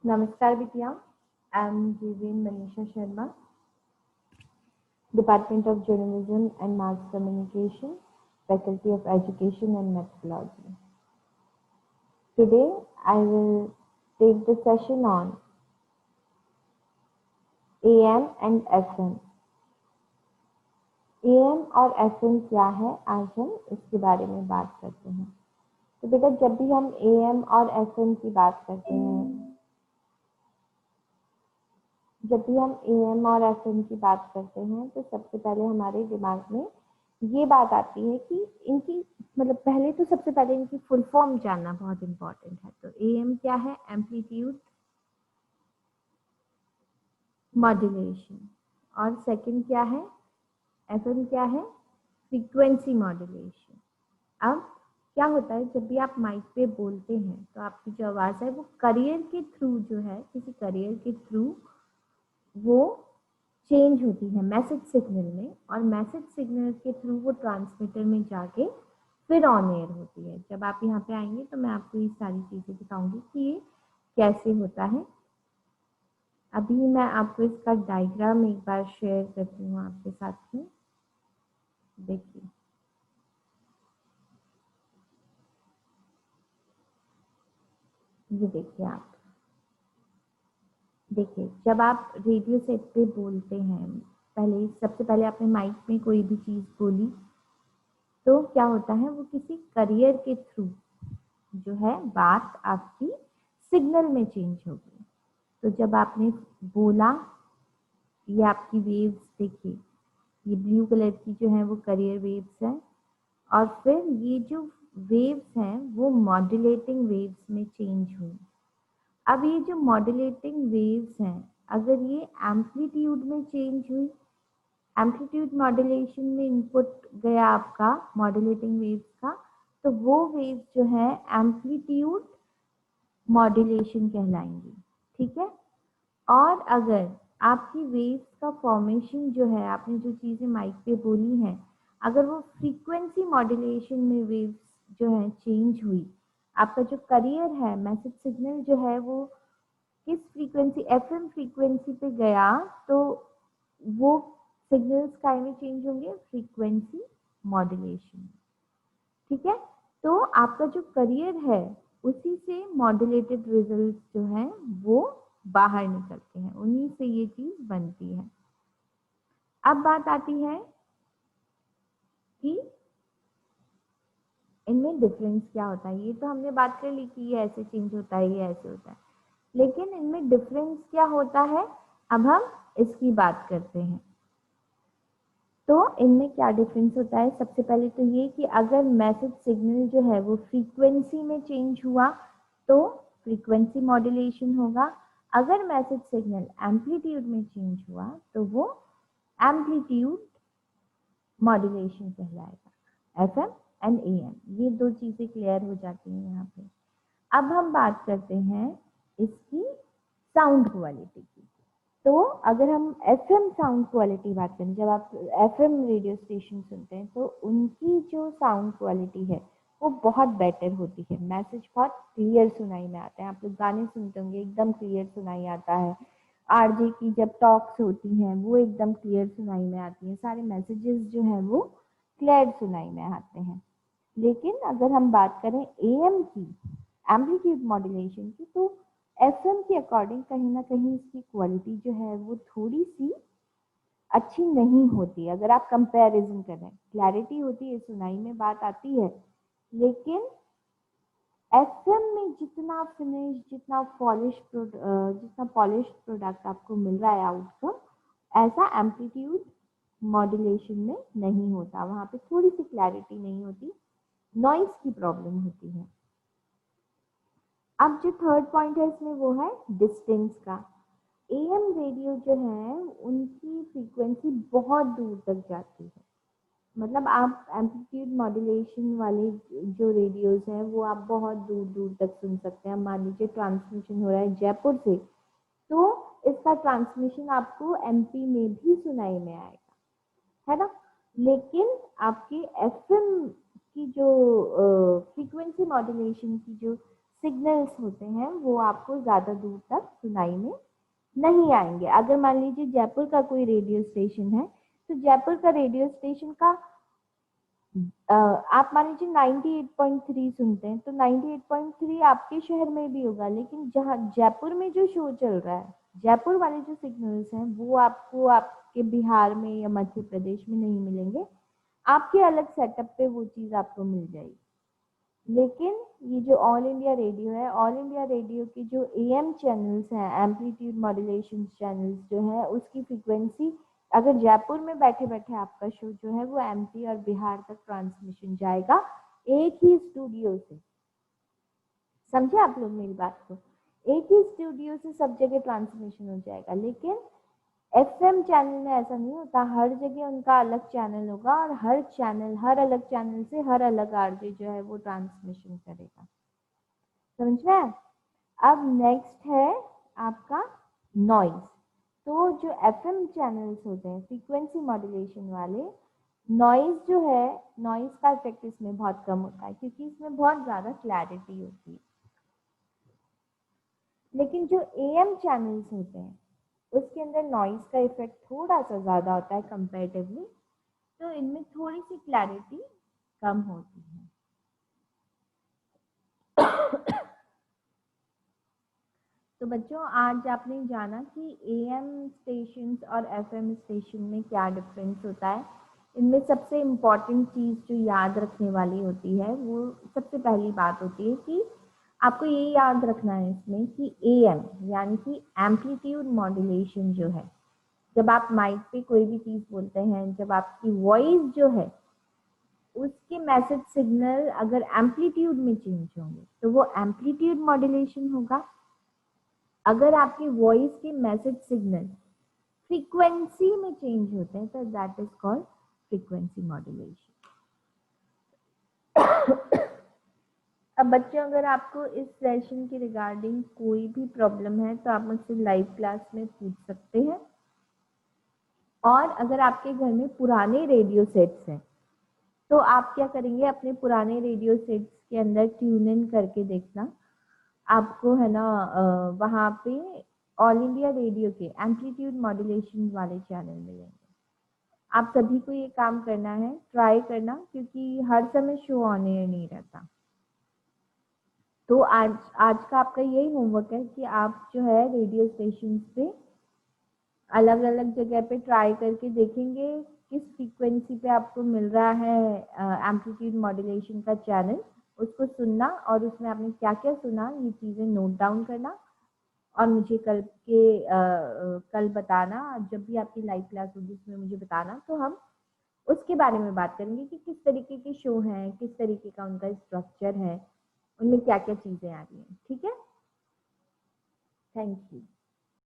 नमस्कार बिटिया, I am जीवीन Manisha Sharma, department of journalism and mass communication, faculty of education and methodology. Today I will take the session on AM and FM. AM और FM क्या है, आज हम इसके बारे में बात करते हैं. तो बेटा, जब भी हम AM और FM की बात करते हैं, जब भी हम AM और FM की बात करते हैं तो सबसे पहले हमारे दिमाग में ये बात आती है कि इनकी पहले तो सबसे पहले इनकी फुल फॉर्म जानना बहुत इंपॉर्टेंट है. तो AM क्या है? Amplitude modulation. और सेकंड क्या है? FM क्या है? Frequency modulation. अब क्या होता है, जब भी आप माइक पे बोलते हैं तो आपकी जो आवाज़ है वो करियर के थ्रू जो है, किसी करियर के थ्रू वो चेंज होती है मैसेज सिग्नल में, और मैसेज सिग्नल के थ्रू वो ट्रांसमीटर में जाके फिर ऑन एयर होती है. जब आप यहाँ पे आएंगे तो मैं आपको ये सारी चीज़ें दिखाऊंगी कि ये कैसे होता है. अभी मैं आपको इसका डायग्राम एक बार शेयर करती हूँ आपके साथ में. देखिए, ये देखिए, आप देखिए, जब आप रेडियो सेट पे बोलते हैं, सबसे पहले आपने माइक में कोई भी चीज़ बोली तो क्या होता है, वो किसी करियर के थ्रू जो है बात आपकी सिग्नल में चेंज होगी. तो जब आपने बोला, ये आपकी वेव्स देखिए, ये ब्लू कलर की जो है वो करियर वेव्स है, और फिर ये जो वेव्स हैं वो मॉड्यूलेटिंग वेव्स में चेंज हुई. अब ये जो मॉड्यूलेटिंग वेव्स हैं, अगर ये एम्पलीट्यूड में चेंज हुई, एम्पलीट्यूड मॉड्यूलेशन में इनपुट गया आपका मॉड्यूलेटिंग वेव्स का, तो वो वेव्स जो है एम्पलीट्यूड मॉड्यूलेशन कहलाएंगी. ठीक है. और अगर आपकी वेव्स का फॉर्मेशन जो है, आपने जो चीज़ें माइक पे बोली हैं, अगर वो फ्रीक्वेंसी मॉड्यूलेशन में वेव्स जो है चेंज हुई, आपका जो करियर है, मैसेज सिग्नल जो है वो किस फ्रीक्वेंसी, FM फ्रीक्वेंसी पे गया, तो वो सिग्नल्स काय में चेंज होंगे? Frequency modulation. ठीक है. तो आपका जो करियर है उसी से मॉड्यूलेटेड रिजल्ट जो है वो बाहर निकलते हैं, उन्हीं से ये चीज बनती है. अब बात आती है कि इनमें डिफरेंस क्या होता है. ये तो हमने बात कर ली कि ये ऐसे चेंज होता है, ये ऐसे होता है, लेकिन इनमें डिफरेंस क्या होता है, अब हम इसकी बात करते हैं. तो इनमें क्या डिफरेंस होता है? सबसे पहले तो ये कि अगर मैसेज सिग्नल जो है वो फ्रीक्वेंसी में चेंज हुआ तो फ्रीक्वेंसी मॉड्यूलेशन होगा. अगर मैसेज सिग्नल एम्पलीट्यूड में चेंज हुआ तो वो एम्पलीट्यूड मॉड्यूलेशन कहलाएगा. FM एंड AM, ये दो चीजें क्लियर हो जाती हैं यहाँ पे. अब हम बात करते हैं इसकी साउंड क्वालिटी की. तो अगर हम FM साउंड क्वालिटी बात करें, जब आप FM रेडियो स्टेशन सुनते हैं तो उनकी जो साउंड क्वालिटी है वो बहुत बेटर होती है. मैसेज बहुत क्लियर सुनाई में आते हैं. आप लोग गाने सुनते होंगे, एकदम क्लियर सुनाई आता है. RJ की जब टॉक्स होती हैं वो एकदम क्लियर सुनाई में आती हैं. सारे मैसेजेस जो हैं वो क्लियर सुनाई में आते हैं. लेकिन अगर हम बात करें AM की, एम्पलीट्यूड मॉड्यूलेशन की, तो FM के अकॉर्डिंग कहीं ना कहीं इसकी क्वालिटी जो है वो थोड़ी सी अच्छी नहीं होती. अगर आप कंपैरिजन करें, क्लैरिटी होती है, सुनाई में बात आती है, लेकिन FM में जितना फिनिश, जितना पॉलिश प्रोडक्ट आपको मिल रहा है आउटकम, ऐसा एम्पलीट्यूड मॉड्यूलेशन में नहीं होता. वहाँ पे थोड़ी सी क्लैरिटी नहीं होती, नॉइस की प्रॉब्लम होती है. अब जो थर्ड पॉइंट है इसमें वो है डिस्टेंस का. AM रेडियो जो है उनकी फ्रीक्वेंसी बहुत दूर तक जाती है. मतलब आप एम्पलीट्यूड मॉड्यूलेशन वाले जो रेडियोज हैं वो आप बहुत दूर दूर तक सुन सकते हैं. मान लीजिए ट्रांसमिशन हो रहा है जयपुर से, तो इसका ट्रांसमिशन आपको MP में भी सुनाई में आएगा, है ना. लेकिन आपके FM की जो फ्रीक्वेंसी मॉड्यूलेशन की जो सिग्नल्स होते हैं वो आपको ज़्यादा दूर तक सुनाई में नहीं आएंगे। अगर मान लीजिए जयपुर का कोई रेडियो स्टेशन है तो जयपुर का रेडियो स्टेशन का आप मान लीजिए 98.3 सुनते हैं तो 98.3 आपके शहर में भी होगा, लेकिन जहाँ जयपुर में जो शो चल रहा है, जयपुर वाले जो सिग्नल्स हैं वो आपको आपके बिहार में या मध्य प्रदेश में नहीं मिलेंगे, आपके अलग सेटअप पे वो चीज़ आपको मिल जाएगी। लेकिन ये जो ऑल इंडिया रेडियो है, ऑल इंडिया रेडियो की जो एएम चैनल्स हैं, एम्पलीट्यूड मॉड्यूलेशन चैनल्स जो है, उसकी फ्रीक्वेंसी अगर जयपुर में बैठे बैठे आपका शो जो है वो एमपी और बिहार तक ट्रांसमिशन जाएगा एक ही स्टूडियो से। समझे आप लोग मेरी बात को? एक ही स्टूडियो से सब जगह ट्रांसमिशन हो जाएगा। लेकिन एफएम चैनल में ऐसा नहीं होता, हर जगह उनका अलग चैनल होगा और हर चैनल, हर अलग चैनल से हर अलग आरजे जो है वो ट्रांसमिशन करेगा। समझ में? अब नेक्स्ट है आपका नॉइज। तो जो एफएम चैनल्स होते हैं फ्रीक्वेंसी मॉड्यूलेशन वाले, नॉइज जो है, नॉइज का इफेक्ट इसमें बहुत कम होता है क्योंकि इसमें बहुत ज़्यादा क्लैरिटी होती है। लेकिन जो एएम चैनल्स होते हैं उसके अंदर नॉइज का इफेक्ट थोड़ा सा ज़्यादा होता है कंपैरेटिवली, तो इनमें थोड़ी सी क्लैरिटी कम होती है। तो बच्चों आज आपने जाना कि एएम स्टेशंस और एफएम स्टेशन में क्या डिफरेंस होता है। इनमें सबसे इम्पॉर्टेंट चीज़ जो याद रखने वाली होती है वो सबसे पहली बात होती है कि आपको ये याद रखना है इसमें कि एएम यानी कि एम्पलीट्यूड मॉड्यूलेशन जो है, जब आप माइक पे कोई भी चीज़ बोलते हैं, जब आपकी वॉइस जो है उसके मैसेज सिग्नल अगर एम्पलीट्यूड में चेंज होंगे तो वो एम्पलीट्यूड मॉड्यूलेशन होगा। अगर आपकी वॉइस के मैसेज सिग्नल फ्रीक्वेंसी में चेंज होते हैं तो that is called frequency modulation. अब बच्चों अगर आपको इस सेशन के रिगार्डिंग कोई भी प्रॉब्लम है तो आप मुझसे लाइव क्लास में पूछ सकते हैं। और अगर आपके घर में पुराने रेडियो सेट्स हैं तो आप क्या करेंगे, अपने पुराने रेडियो सेट्स के अंदर ट्यून इन करके देखना, आपको है ना वहाँ पे ऑल इंडिया रेडियो के एम्पलीट्यूड मॉड्यूलेशन वाले चैनल मिलेंगे। आप सभी को ये काम करना है, ट्राई करना, क्योंकि हर समय शो ऑन एयर नहीं रहता। तो आज का आपका यही होमवर्क है कि आप जो है रेडियो स्टेशन पे अलग अलग जगह पे ट्राई करके देखेंगे किस फ्रीक्वेंसी पे आपको मिल रहा है एम्पलीट्यूड मॉड्यूलेशन का चैनल, उसको सुनना और उसमें आपने क्या क्या सुना ये चीज़ें नोट डाउन करना और मुझे कल बताना। जब भी आपकी लाइव क्लास होगी उसमें मुझे बताना, तो हम उसके बारे में बात करेंगे कि किस तरीके के शो हैं, किस तरीके का उनका स्ट्रक्चर है, उनमें क्या क्या चीज़ें आ रही हैं। ठीक है, थैंक यू।